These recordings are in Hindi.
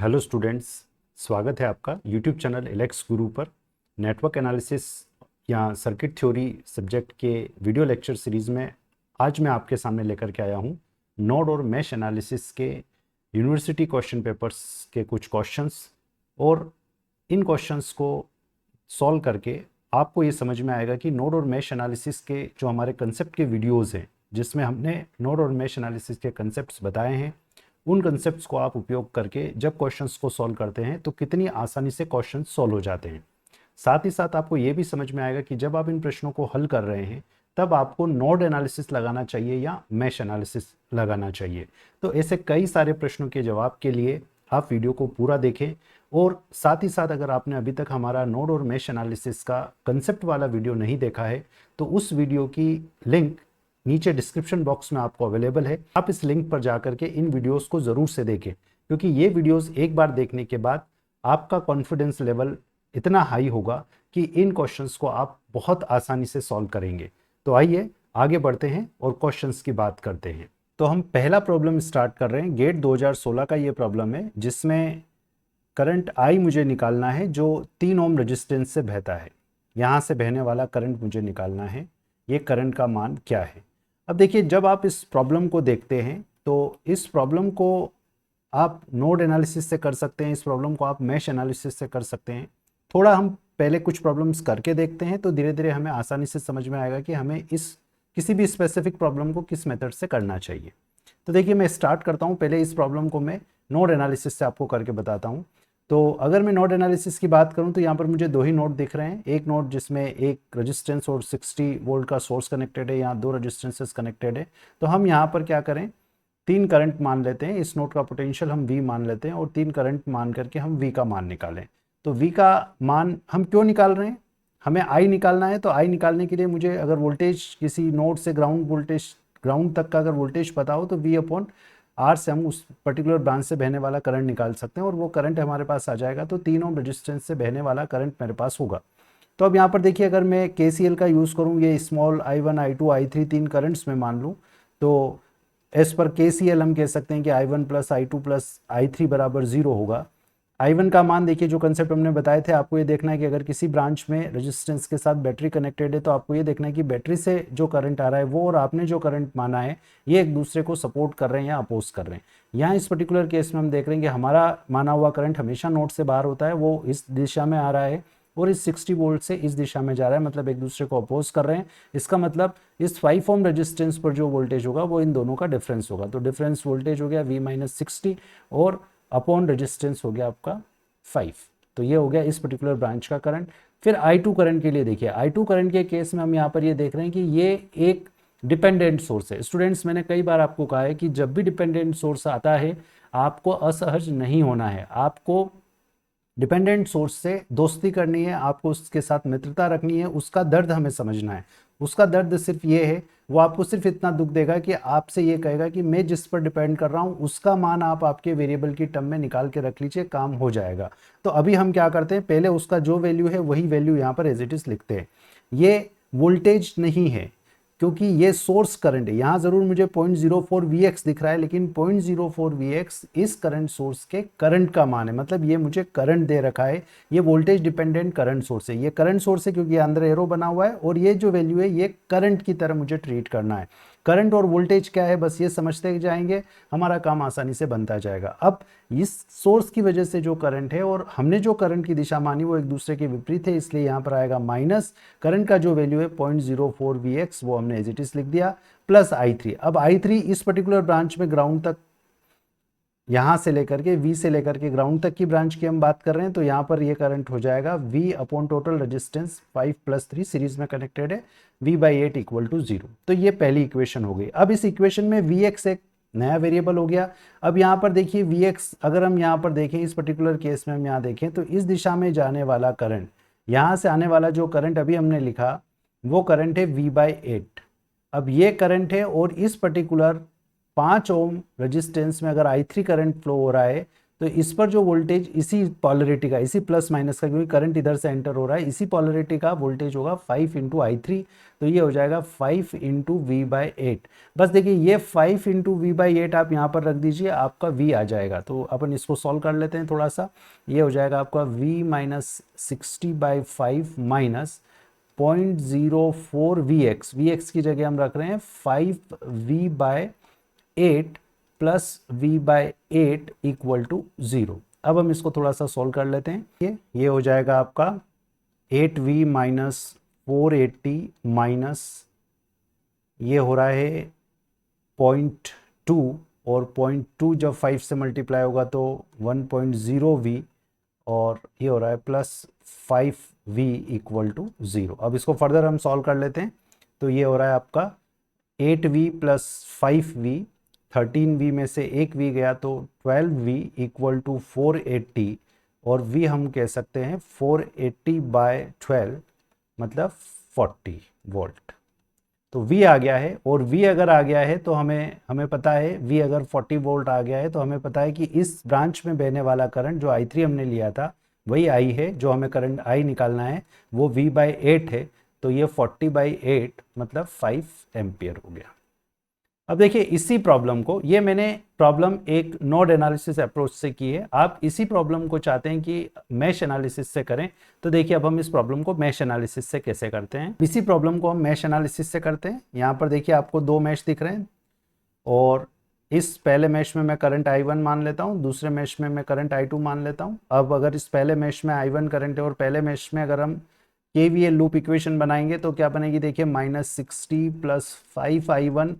हेलो स्टूडेंट्स, स्वागत है आपका यूट्यूब चैनल एलेक्स गुरु पर। नेटवर्क एनालिसिस या सर्किट थ्योरी सब्जेक्ट के वीडियो लेक्चर सीरीज़ में आज मैं आपके सामने लेकर के आया हूँ नोड और मैश एनालिसिस के यूनिवर्सिटी क्वेश्चन पेपर्स के कुछ क्वेश्चंस। और इन क्वेश्चंस को सॉल्व करके आपको ये समझ में आएगा कि नोड और मैश एनालिसिस के जो हमारे कंसेप्ट के वीडियोज़ हैं, जिसमें हमने नोड और मैश एनालिसिस के कंसेप्ट्स बताए हैं, उन कंसेप्ट्स को आप उपयोग करके जब क्वेश्चंस को सॉल्व करते हैं तो कितनी आसानी से क्वेश्चन सॉल्व हो जाते हैं। साथ ही साथ आपको ये भी समझ में आएगा कि जब आप इन प्रश्नों को हल कर रहे हैं तब आपको नोड एनालिसिस लगाना चाहिए या मैश एनालिसिस लगाना चाहिए। तो ऐसे कई सारे प्रश्नों के जवाब के लिए आप वीडियो को पूरा देखें। और साथ ही साथ अगर आपने अभी तक हमारा नोड और मैश एनालिसिस का कंसेप्ट वाला वीडियो नहीं देखा है तो उस वीडियो की लिंक नीचे डिस्क्रिप्शन बॉक्स में आपको अवेलेबल है। आप इस लिंक पर जाकर के इन वीडियोस को ज़रूर से देखें, क्योंकि ये वीडियोस एक बार देखने के बाद आपका कॉन्फिडेंस लेवल इतना हाई होगा कि इन क्वेश्चंस को आप बहुत आसानी से सॉल्व करेंगे। तो आइए आगे बढ़ते हैं और क्वेश्चंस की बात करते हैं। तो हम पहला प्रॉब्लम स्टार्ट कर रहे हैं। गेट 2016 का ये प्रॉब्लम है जिसमें करंट आई मुझे निकालना है जो 3 ओम रेजिस्टेंस से बहता है। यहाँ से बहने वाला करंट मुझे निकालना है। ये करंट का मान क्या है? अब देखिए, जब आप इस प्रॉब्लम को देखते हैं तो इस प्रॉब्लम को आप नोड एनालिसिस से कर सकते हैं, इस प्रॉब्लम को आप मैश एनालिसिस से कर सकते हैं। थोड़ा हम पहले कुछ प्रॉब्लम्स करके देखते हैं तो धीरे धीरे हमें आसानी से समझ में आएगा कि हमें इस किसी भी स्पेसिफिक प्रॉब्लम को किस मेथड से करना चाहिए। तो देखिए, मैं स्टार्ट करता हूँ। पहले इस प्रॉब्लम को मैं नोड एनालिसिस से आपको करके बताता हूँ। तो अगर मैं नोड एनालिसिस की बात करूं तो यहाँ पर मुझे 2 ही नोड दिख रहे हैं। एक नोड जिसमें एक रेजिस्टेंस और 60 वोल्ट का सोर्स कनेक्टेड है, यहाँ 2 रेजिस्टेंसेस कनेक्टेड है। तो हम यहाँ पर क्या करें, 3 करंट मान लेते हैं। इस नोड का पोटेंशियल हम V मान लेते हैं और 3 करंट मान करके हम V का मान निकालें। तो V का मान हम क्यों निकाल रहे हैं? हमें I निकालना है। तो I निकालने के लिए मुझे अगर वोल्टेज किसी नोड से ग्राउंड तक का अगर वोल्टेज पता हो तो V/R से हम उस पर्टिकुलर ब्रांच से बहने वाला करंट निकाल सकते हैं और वो करंट हमारे पास आ जाएगा। तो 3 ओम रेजिस्टेंस से बहने वाला करंट मेरे पास होगा। तो अब यहाँ पर देखिए, अगर मैं KCL का यूज़ करूँ, ये small I1 I2 I3 3 currents में मान लूँ, तो एज पर KCL हम कह सकते हैं कि I1 plus I2 plus I3 बराबर 0 होगा। I1 का मान देखिए, जो कंसेप्ट हमने बताए थे, आपको ये देखना है कि अगर किसी ब्रांच में रेजिस्टेंस के साथ बैटरी कनेक्टेड है तो आपको ये देखना है कि बैटरी से जो करंट आ रहा है वो और आपने जो करंट माना है ये एक दूसरे को सपोर्ट कर रहे हैं या अपोज कर रहे हैं। यहाँ इस पर्टिकुलर केस में हम देख रहे हैं कि हमारा माना हुआ करंट हमेशा नोड से बाहर होता है, वो इस दिशा में आ रहा है और इस 60 वोल्ट से इस दिशा में जा रहा है, मतलब एक दूसरे को अपोज कर रहे हैं। इसका मतलब इस 5 ओम रेजिस्टेंस पर जो वोल्टेज होगा वो इन दोनों का डिफरेंस होगा। तो डिफरेंस वोल्टेज हो गया V-60 और अपॉन रेजिस्टेंस हो गया आपका 5। तो ये हो गया इस पर्टिकुलर ब्रांच का करंट। फिर I2 करंट के लिए देखिए, I2 करंट के केस में हम यहाँ पर ये देख रहे हैं कि ये एक डिपेंडेंट सोर्स है। स्टूडेंट्स, मैंने कई बार आपको कहा है कि जब भी डिपेंडेंट सोर्स आता है आपको असहज नहीं होना है। आपको डिपेंडेंट सोर्स से दोस्ती करनी है, आपको उसके साथ मित्रता रखनी है, उसका दर्द हमें समझना है। उसका दर्द सिर्फ ये है, वो आपको सिर्फ इतना दुख देगा कि आपसे ये कहेगा कि मैं जिस पर डिपेंड कर रहा हूँ उसका मान आप आपके वेरिएबल की टर्म में निकाल के रख लीजिए, काम हो जाएगा। तो अभी हम क्या करते हैं, पहले उसका जो वैल्यू है वही वैल्यू यहाँ पर एज इट इज लिखते हैं। ये वोल्टेज नहीं है क्योंकि ये सोर्स करंट है। यहाँ जरूर मुझे 0.04 Vx दिख रहा है, लेकिन 0.04 Vx इस करंट सोर्स के करंट का मान है, मतलब ये मुझे करंट दे रखा है। ये वोल्टेज डिपेंडेंट करंट सोर्स है। ये करंट सोर्स है क्योंकि अंदर एरो बना हुआ है और ये जो वैल्यू है ये करंट की तरह मुझे ट्रीट करना है। करंट और वोल्टेज क्या है बस ये समझते जाएंगे, हमारा काम आसानी से बनता जाएगा। अब इस सोर्स की वजह से जो करंट है और हमने जो करंट की दिशा मानी वो एक दूसरे के विपरीत है, इसलिए यहाँ पर आएगा माइनस करंट का जो वैल्यू है 0.04 Vx, वो हमने एज इट इज लिख दिया, प्लस I3। अब I3 इस पर्टिकुलर ब्रांच में ग्राउंड तक, यहाँ से लेकर के V से लेकर के ग्राउंड तक की ब्रांच की हम बात कर रहे हैं, तो यहाँ पर ये करंट हो जाएगा V upon total resistance 5 + 3 series में कनेक्टेड है, V/8 = 0। तो ये पहली इक्वेशन हो गई। अब इस इक्वेशन में Vx एक नया वेरिएबल हो गया। अब यहाँ पर देखिए Vx, अगर हम यहाँ पर देखें इस पर्टिकुलर केस में हम यहाँ देखें तो इस दिशा में जाने वाला करंट, यहाँ से आने वाला जो करंट अभी हमने लिखा वो करंट है V/8। अब ये करंट है और इस पर्टिकुलर 5 ओम रेजिस्टेंस में अगर I3 करंट फ्लो हो रहा है तो इस पर जो वोल्टेज इसी पॉलरिटी का, इसी प्लस माइनस का, क्योंकि करंट इधर से एंटर हो रहा है, इसी पॉलरिटी का वोल्टेज होगा 5 इंटू I3। तो ये हो जाएगा 5 इंटू V/8। बस देखिए ये 5 इंटू V/8 आप यहाँ पर रख दीजिए, आपका V आ जाएगा। तो अपन इसको सॉल्व कर लेते हैं थोड़ा सा। ये हो जाएगा आपका V minus 60/5 minus 0.04 Vx। Vx की जगह हम रख रहे हैं 5V/8 plus V/8 equal to 0। अब हम इसको थोड़ा सा सॉल्व कर लेते हैं। ये हो जाएगा आपका 8V माइनस 480 माइनस ये हो रहा है 0.2, और 0.2 जब 5 से मल्टीप्लाई होगा तो 1.0V, और ये हो रहा है प्लस 5V इक्वल टू 0। अब इसको फर्दर हम सॉल्व कर लेते हैं। तो ये हो रहा है आपका 8V प्लस 5V, 13V में से एक V गया तो 12V इक्वल टू 480, और V हम कह सकते हैं 480/12 मतलब 40 वोल्ट। तो V आ गया है, और V अगर आ गया है तो हमें पता है V अगर 40 वोल्ट आ गया है तो हमें पता है कि इस ब्रांच में बहने वाला करंट जो I3 हमने लिया था वही I है। जो हमें करंट I निकालना है वो V/8 है। तो ये 40/8 मतलब 5 एम्पियर हो गया। अब देखिए इसी प्रॉब्लम को, ये मैंने प्रॉब्लम एक नोड एनालिसिस अप्रोच से की है। आप इसी प्रॉब्लम को चाहते हैं कि मैश एनालिसिस से करें, तो देखिए अब हम इस प्रॉब्लम को मैश एनालिसिस से कैसे करते हैं। इसी प्रॉब्लम को हम मैश एनालिसिस से करते हैं। यहाँ पर देखिए आपको दो मैश दिख रहे हैं, और इस पहले मैश में मैं करंट I1 मान लेता हूँ, दूसरे मैश में मैं करंट I2 मान लेता हूँ। अब अगर इस पहले मैश में I1 करंट है और पहले मैश में अगर हम KVL लूप इक्वेशन बनाएंगे तो क्या बनेगी, देखिए -60 प्लस 5I1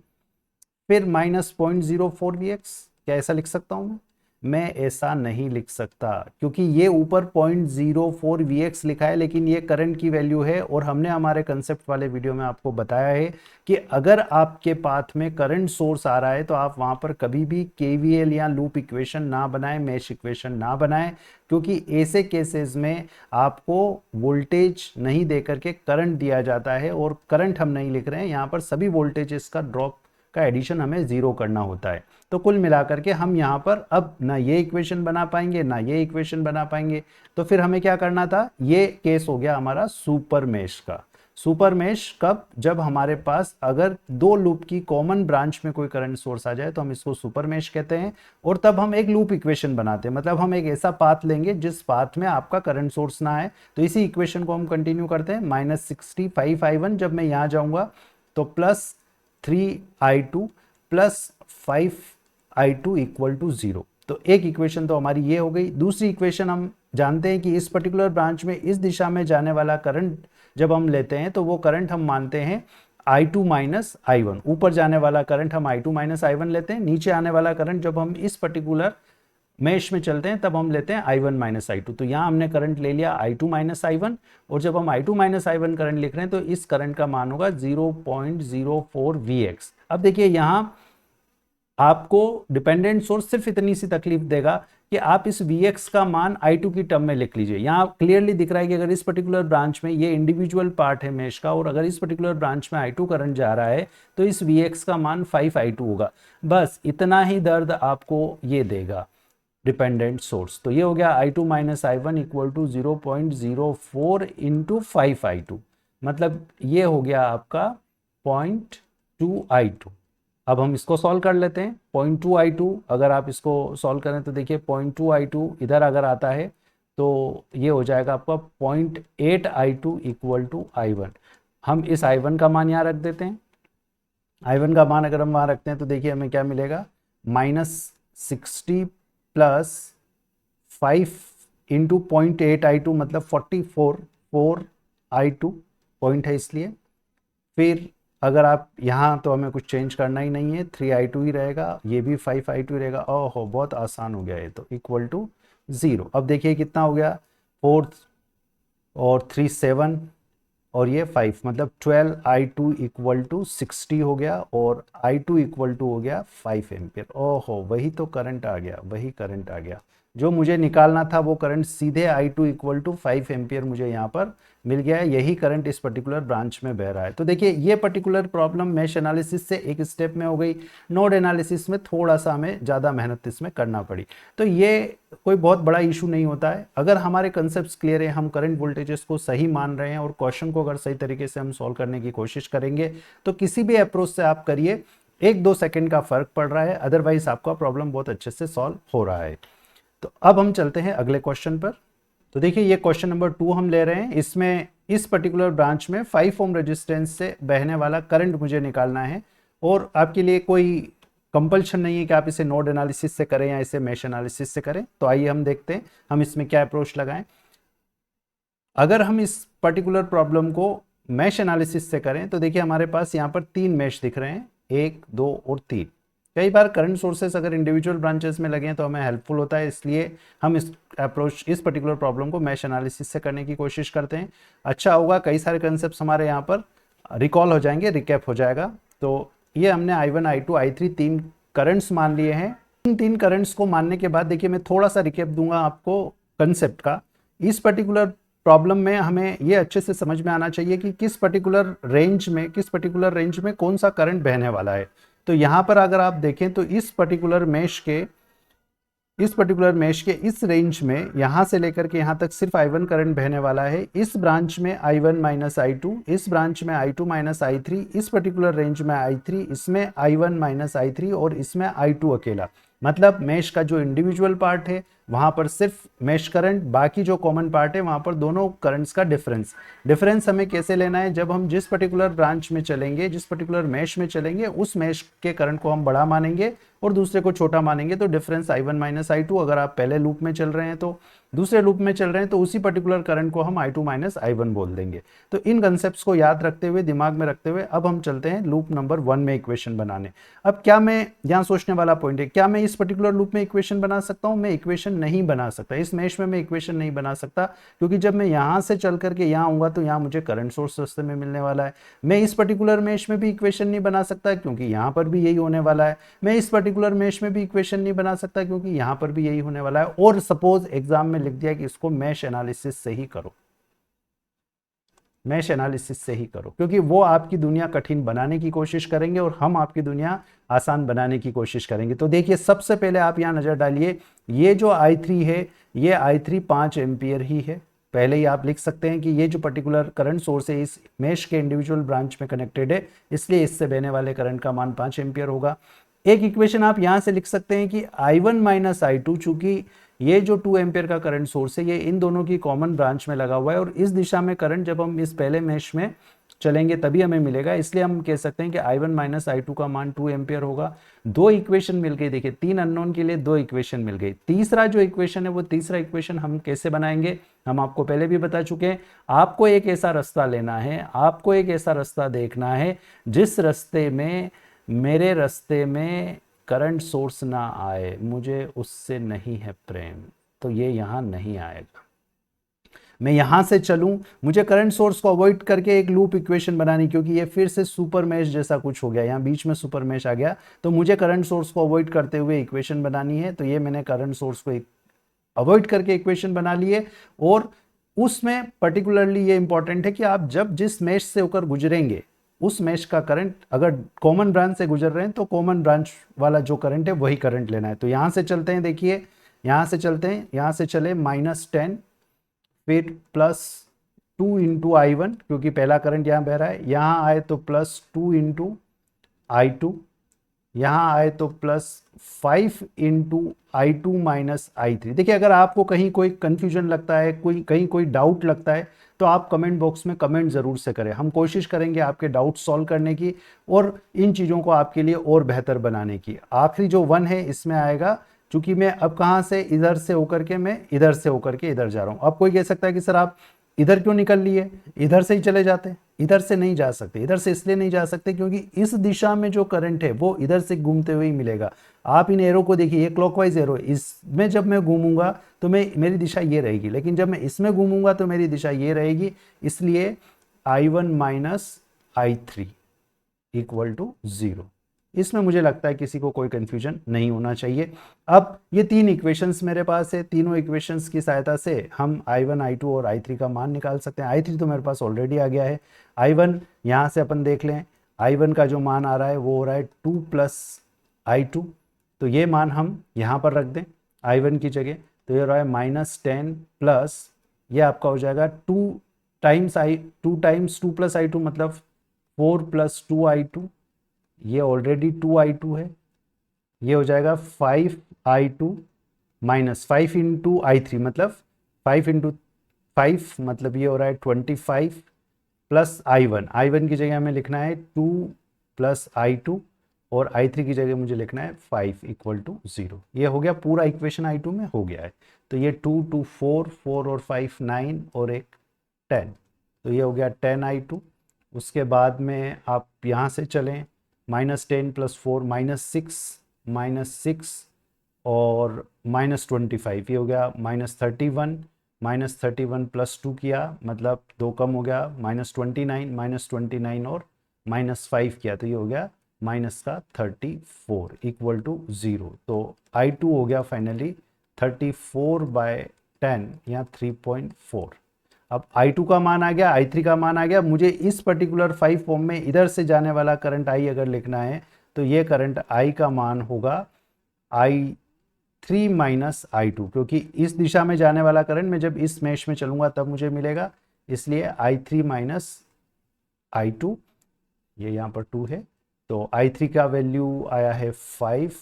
फिर माइनस 0.04 Vx। क्या ऐसा लिख सकता हूँ मैं ऐसा नहीं लिख सकता, क्योंकि ये ऊपर 0.04 Vx लिखा है, लेकिन ये करंट की वैल्यू है। और हमने हमारे कंसेप्ट वाले वीडियो में आपको बताया है कि अगर आपके पाथ में करंट सोर्स आ रहा है तो आप वहां पर कभी भी KVL या लूप इक्वेशन ना बनाएं, मैश इक्वेशन ना बनाएं, क्योंकि ऐसे केसेस में आपको वोल्टेज नहीं देकर के करंट दिया जाता है, और करंट हम नहीं लिख रहे हैं यहाँ पर, सभी वोल्टेजेस का ड्रॉप का एडिशन हमें जीरो करना होता है। तो कुल मिलाकर के हम यहाँ पर अब ना ये इक्वेशन बना पाएंगे ना ये इक्वेशन बना पाएंगे। तो फिर हमें क्या करना था, ये केस हो गया हमारा सुपर मेश का। सुपर मेश कब, जब हमारे पास अगर दो लूप की कॉमन ब्रांच में कोई करंट सोर्स आ जाए तो हम इसको सुपर मेश कहते हैं, और तब हम एक लूप इक्वेशन बनाते हैं। मतलब हम एक ऐसा पाथ लेंगे जिस पाथ में आपका करंट सोर्स ना आए। तो इसी इक्वेशन को हम कंटिन्यू करते हैं। -65I1 जब मैं यहाँ जाऊंगा तो plus 3I2 plus 5I2 equal to 0। तो एक इक्वेशन तो हमारी ये हो गई। दूसरी इक्वेशन हम जानते हैं कि इस पर्टिकुलर ब्रांच में इस दिशा में जाने वाला करंट जब हम लेते हैं तो वो करंट हम मानते हैं I2 माइनस I1। ऊपर जाने वाला करंट हम I2 माइनस I1 लेते हैं, नीचे आने वाला करंट जब हम इस पर्टिकुलर मेश में चलते हैं तब हम लेते हैं I1 माइनस I2। तो यहाँ हमने करंट ले लिया I2 माइनस I1, और जब हम I2 माइनस I1 करंट लिख रहे हैं तो इस करंट का मान होगा 0.04 Vx। अब देखिए यहाँ आपको डिपेंडेंट सोर्स सिर्फ इतनी सी तकलीफ देगा कि आप इस Vx का मान I2 की टर्म में लिख लीजिए। यहाँ क्लियरली दिख रहा है कि अगर इस पर्टिकुलर ब्रांच में ये इंडिविजुअल पार्ट है मेश का, और अगर इस पर्टिकुलर ब्रांच में I2 करंट जा रहा है तो इस Vx का मान 5I2 होगा। बस इतना ही दर्द आपको ये देगा डिपेंडेंट सोर्स। तो ये हो गया I2 minus I1 equal to 0.04 into 5I2, मतलब ये हो गया आपका 0.2I2। अब हम इसको सॉल्व कर लेते हैं। 0.2I2 अगर आप इसको सॉल्व करें तो देखिए 0.2I2 इधर अगर आता है तो ये हो जाएगा आपका 0.8I2 इक्वल टू I1। हम इस I1 का मान यहाँ रख देते हैं। I1 का मान अगर हम वहाँ रखते हैं तो देखिए हमें क्या मिलेगा, -60 प्लस 5 इंटू 0.8I2 मतलब 4I2 पॉइंट है इसलिए। फिर अगर आप यहाँ, तो हमें कुछ चेंज करना ही नहीं है, 3I2 ही रहेगा, ये भी 5I2 रहेगा। ओहो बहुत आसान हो गया ये तो, इक्वल टू 0। अब देखिए कितना हो गया, 4 और 3 7 और ये 5 मतलब 12I2 इक्वल टू 60 हो गया, और I2 इक्वल टू हो गया 5 एम्पियर। ओहो वही तो करंट आ गया, वही करंट आ गया। जो मुझे निकालना था वो करंट सीधे I2 इक्वल टू 5 एम्पियर मुझे यहाँ पर मिल गया है। यही करंट इस पर्टिकुलर ब्रांच में बह रहा है। तो देखिए ये पर्टिकुलर प्रॉब्लम मैश एनालिसिस से एक स्टेप में हो गई, नोड एनालिसिस में थोड़ा सा हमें ज़्यादा मेहनत इसमें करना पड़ी। तो ये कोई बहुत बड़ा इशू नहीं होता है अगर हमारे कंसेप्ट क्लियर है, हम करंट वोल्टेजेस को सही मान रहे हैं और क्वेश्चन को अगर सही तरीके से हम सॉल्व करने की कोशिश करेंगे तो किसी भी अप्रोच से आप करिए, 1-2 सेकंड का फर्क पड़ रहा है, अदरवाइज आपका प्रॉब्लम बहुत अच्छे से सॉल्व हो रहा है। तो अब हम चलते हैं अगले क्वेश्चन पर। तो देखिए ये क्वेश्चन नंबर 2 हम ले रहे हैं। इसमें इस पर्टिकुलर ब्रांच में 5 ओम रेजिस्टेंस से बहने वाला करंट मुझे निकालना है और आपके लिए कोई कंपल्शन नहीं है कि आप इसे नोड एनालिसिस से करें या इसे मैश एनालिसिस से करें। तो आइए हम देखते हैं हम इसमें क्या अप्रोच लगाएं। अगर हम इस पर्टिकुलर प्रॉब्लम को मैश एनालिसिस से करें तो देखिए हमारे पास यहाँ पर 3 मैश दिख रहे हैं, 1, 2 और 3। कई बार करंट सोर्सेस अगर इंडिविजुअल ब्रांचेस में लगे हैं तो हमें हेल्पफुल होता है, इसलिए हम इस पर्टिकुलर प्रॉब्लम को मैश एनालिसिस से करने की कोशिश करते हैं। अच्छा होगा, कई सारे कंसेप्ट हमारे यहाँ पर रिकॉल हो जाएंगे, रिकैप हो जाएगा। तो ये हमने I1, I2, I3 3 करंट्स मान लिए हैं। इन 3 करंट्स को मानने के बाद देखिए मैं थोड़ा सा रिकैप दूंगा आपको कंसेप्ट का। इस पर्टिकुलर प्रॉब्लम में हमें ये अच्छे से समझ में आना चाहिए कि किस पर्टिकुलर रेंज में कौन सा करंट बहने वाला है। तो यहाँ पर अगर आप देखें तो इस पर्टिकुलर मेश के इस रेंज में यहाँ से लेकर के यहाँ तक सिर्फ I1 करंट बहने वाला है। इस ब्रांच में I1 माइनस I2, इस ब्रांच में I2 माइनस I3, इस पर्टिकुलर रेंज में I3, इसमें I1 माइनस I3 और इसमें I2 अकेला। मतलब मेश का जो इंडिविजुअल पार्ट है वहां पर सिर्फ मेश करंट, बाकी जो कॉमन पार्ट है वहां पर दोनों करंट्स का डिफरेंस हमें कैसे लेना है, जब हम जिस पर्टिकुलर ब्रांच में चलेंगे, जिस पर्टिकुलर मेश में चलेंगे, उस मेश के करंट को हम बड़ा मानेंगे और दूसरे को छोटा मानेंगे। तो डिफरेंस I1 माइनस I2, अगर आप पहले लूप में चल रहे हैं तो दूसरे लूप में चल रहे हैं तो उसी पर्टिकुलर करंट को हम I2 माइनस I1 बोल देंगे। तो इन कंसेप्ट्स को याद रखते हुए, दिमाग में रखते हुए अब हम चलते हैं लूप नंबर 1 में इक्वेशन बनाने। अब क्या मैं यहाँ सोचने वाला पॉइंट है, क्या मैं इस पर्टिकुलर लूप में इक्वेशन बना सकता हूँ? मैं इक्वेशन नहीं बना सकता, इस मेश में मैं इक्वेशन नहीं बना सकता, क्योंकि जब मैं यहाँ से चल करके यहाँ आऊंगा तो यहाँ मुझे करंट सोर्स रास्ते में मिलने वाला है। मैं इस पर्टिकुलर मेश में भी इक्वेशन नहीं बना सकता क्योंकि यहाँ पर भी यही होने वाला है। मैं इस पर्टिकुलर मेश में भी इक्वेशन नहीं बना सकता क्योंकि यहाँ पर भी यही होने वाला है। और सपोज एग्जाम में लिख दिया कि इसको मैश एनालिसिस से ही करो, मैश एनालिसिस से ही करो, क्योंकि वो आपकी दुनिया कठिन बनाने की कोशिश करेंगे और हम आपकी दुनिया आसान बनाने की कोशिश करेंगे। तो देखिए सबसे पहले आप यहाँ नजर डालिए, ये जो I3 है, ये I3 5 एम्पियर ही है। पहले ही आप लिख सकते हैं कि ये जो पर्टिकुलर करंट सोर्स है इस मेश के इंडिविजुअल ब्रांच में कनेक्टेड है, इसलिए इससे बहने वाले करंट का मान 5 एम्पियर होगा। एक इक्वेशन आप यहां से लिख सकते हैं कि I1 माइनस I2, चूंकि ये जो 2 एम्पियर का करंट सोर्स है ये इन दोनों की कॉमन ब्रांच में लगा हुआ है और इस दिशा में करंट जब हम इस पहले मेश में चलेंगे तभी हमें मिलेगा, इसलिए हम कह सकते हैं कि I1 माइनस I2 का मान 2 एम्पियर होगा। 2 इक्वेशन मिल गई, देखिए 3 अननोन के लिए 2 इक्वेशन मिल गई। तीसरा जो इक्वेशन है वो तीसरा इक्वेशन हम कैसे बनाएंगे, हम आपको पहले भी बता चुके हैं। आपको एक ऐसा रास्ता लेना है, आपको एक ऐसा रास्ता देखना है जिस रास्ते में मेरे रास्ते में करंट सोर्स ना आए, मुझे उससे नहीं है प्रेम, तो ये यहां नहीं आएगा। मैं यहां से चलूं, मुझे करंट सोर्स को अवॉइड करके एक लूप इक्वेशन बनानी, क्योंकि ये फिर से सुपर मैश जैसा कुछ हो गया, यहाँ बीच में सुपर मैश आ गया, तो मुझे करंट सोर्स को अवॉइड करते हुए इक्वेशन बनानी है। तो ये मैंने करंट सोर्स को अवॉइड करके इक्वेशन बना लिए और उसमें पर्टिकुलरली ये इंपॉर्टेंट है कि आप जब जिस मैश से होकर गुजरेंगे उस मैश का करंट अगर कॉमन ब्रांच से गुजर रहे हैं तो कॉमन ब्रांच वाला जो करंट है वही करंट लेना है। तो यहां से चलते हैं, देखिए यहां से चलते हैं, यहां से चले -10 फिर +2 इंटू I1, क्योंकि पहला करंट यहां बह रहा है, यहां आए तो +2 इंटू I2, यहां आए तो +5 इंटू I2 माइनस I3। देखिए अगर आपको कहीं कोई कंफ्यूजन लगता है, कहीं कोई डाउट लगता है तो आप कमेंट बॉक्स में कमेंट ज़रूर से करें, हम कोशिश करेंगे आपके डाउट सॉल्व करने की और इन चीज़ों को आपके लिए और बेहतर बनाने की। आखिरी जो 1 है इसमें आएगा, क्योंकि मैं अब कहाँ से इधर से होकर के मैं इधर से होकर के इधर जा रहा हूँ। अब कोई कह सकता है कि सर आप इधर क्यों निकल लिए, इधर से ही चले जाते। इधर से नहीं जा सकते, इधर से इसलिए नहीं जा सकते क्योंकि इस दिशा में जो करंट है वो इधर से घूमते हुए ही मिलेगा। आप इन एरो को देखिए, ये क्लॉकवाइज एरो, इसमें जब मैं घूमूंगा तो मेरी दिशा ये रहेगी, लेकिन जब मैं इसमें घूमूंगा तो मेरी दिशा ये रहेगी। इसलिए I1 minus I3 equal to 0। इसमें मुझे लगता है किसी को कोई कन्फ्यूजन नहीं होना चाहिए। अब ये 3 इक्वेशंस मेरे पास है, तीनों इक्वेशंस की सहायता से हम I1, I2 और I3 का मान निकाल सकते हैं। I3 तो मेरे पास ऑलरेडी आ गया है। I1 यहाँ से अपन देख लें, I1 का जो मान आ रहा है वो हो रहा है 2 + I2, तो ये मान हम यहाँ पर रख दें I1 की जगह, तो ये हो रहा है -10 प्लस ये आपका हो जाएगा 2 टाइम्स 2 + I2 मतलब 4 + 2I2, ये ऑलरेडी 2I2 है, ये हो जाएगा 5I2 माइनस 5 × I3 मतलब 5 × 5 मतलब ये हो रहा है 25 प्लस I1 की जगह हमें लिखना है 2 + I2 और I3 की जगह मुझे लिखना है 5 = 0। ये हो गया पूरा इक्वेशन I2 में हो गया है। तो ये 2 2 4 4 और 5 9 और एक 10, तो ये हो गया 10I2। उसके बाद में आप यहाँ से चलें, -10 + 4 -6 और -25, ये हो गया -31 +2 किया मतलब 2 कम हो गया, -29 और -5 किया तो ये हो गया -34 = 0। तो I2 हो गया फाइनली 34/10 या 3.4। अब I2 का मान आ गया, I3 का मान आ गया, मुझे इस पर्टिकुलर 5 फॉर्म में इधर से जाने वाला करंट I अगर लिखना है तो ये करंट I का मान होगा I3 - I2, क्योंकि इस दिशा में जाने वाला करंट मैं जब इस मेश में चलूंगा तब मुझे मिलेगा, इसलिए I3 - I2, ये यहाँ पर 2 है, तो I3 का वैल्यू आया है 5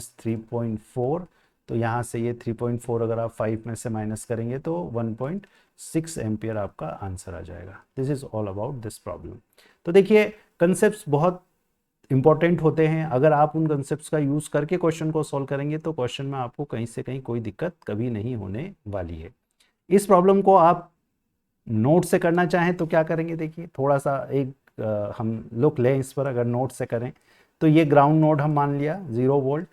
- 3.4, तो यहाँ से ये 3.4 अगर आप 5 में से माइनस करेंगे तो 1.6 एम्पियर आपका आंसर आ जाएगा। This is all about this problem. तो देखिए कंसेप्ट्स बहुत इंपॉर्टेंट होते हैं, अगर आप उन कंसेप्ट्स का यूज़ करके क्वेश्चन को सॉल्व करेंगे तो क्वेश्चन में आपको कहीं से कहीं कोई दिक्कत कभी नहीं होने वाली है। इस प्रॉब्लम को आप नोट से करना चाहें तो क्या करेंगे, देखिए थोड़ा सा एक हम लुक लें इस पर। अगर नोट से करें तो ये ग्राउंड नोड हम मान लिया 0 वोल्ट,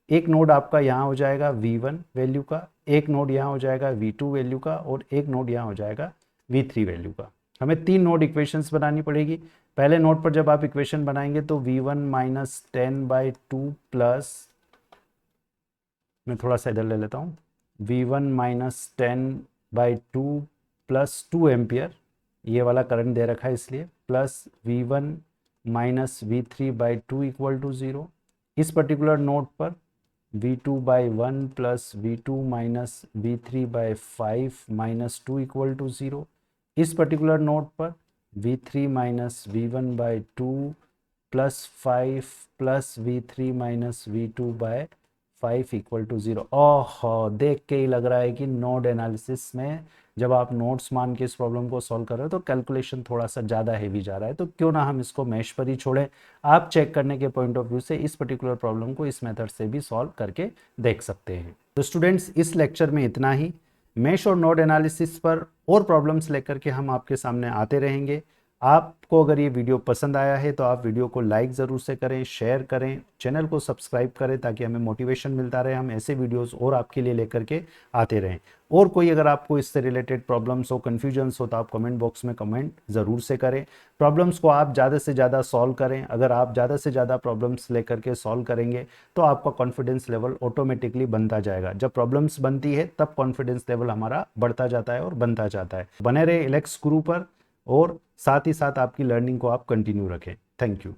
एक नोड आपका यहाँ हो जाएगा V1 वैल्यू का, एक नोड यहाँ हो जाएगा V2 वैल्यू का और एक नोड यहाँ हो जाएगा V3 वैल्यू का। हमें 3 नोड इक्वेशंस बनानी पड़ेगी। पहले नोड पर जब आप इक्वेशन बनाएंगे तो V1 - 10/2 प्लस, मैं थोड़ा सा इधर ले लेता हूँ, V1 - 10/2 प्लस 2 एम्पियर, ये वाला करंट दे रखा है इसलिए, प्लस V1 - V3/2 = 0। इस पर्टिकुलर नोड पर V2/1 प्लस V2 - V3/5 - 2 = 0। इस पर्टिकुलर नोड पर V3 - V1/2 plus 5 plus V3 - V2/5 = 0। ओह, देख के ही लग रहा है कि नोड एनालिसिस में जब आप नोड्स मान के इस प्रॉब्लम को सॉल्व कर रहे हो तो कैलकुलेशन थोड़ा सा ज़्यादा हैवी जा रहा है, तो क्यों ना हम इसको मैश पर ही छोड़ें। आप चेक करने के पॉइंट ऑफ व्यू से इस पर्टिकुलर प्रॉब्लम को इस मेथड से भी सॉल्व करके देख सकते हैं। तो स्टूडेंट्स, इस लेक्चर में इतना ही। मैश और नोड एनालिसिस पर और प्रॉब्लम्स लेकर के हम आपके सामने आते रहेंगे। आपको अगर ये वीडियो पसंद आया है तो आप वीडियो को लाइक ज़रूर से करें, शेयर करें, चैनल को सब्सक्राइब करें ताकि हमें मोटिवेशन मिलता रहे, हम ऐसे वीडियोस और आपके लिए लेकर के आते रहें। और कोई अगर आपको इससे रिलेटेड प्रॉब्लम्स हो, कन्फ्यूजन्स हो तो आप कमेंट बॉक्स में कमेंट ज़रूर से करें। प्रॉब्लम्स को आप ज़्यादा से ज़्यादा सॉल्व करें। अगर आप ज़्यादा से ज़्यादा प्रॉब्लम्स लेकर के सॉल्व करेंगे तो आपका कॉन्फिडेंस लेवल ऑटोमेटिकली बनता जाएगा। जब प्रॉब्लम्स बनती है तब कॉन्फिडेंस लेवल हमारा बढ़ता जाता है और बनता जाता है। बने रहे एलेक्स गुरु पर और साथ ही साथ आपकी लर्निंग को आप कंटिन्यू रखें। Thank you.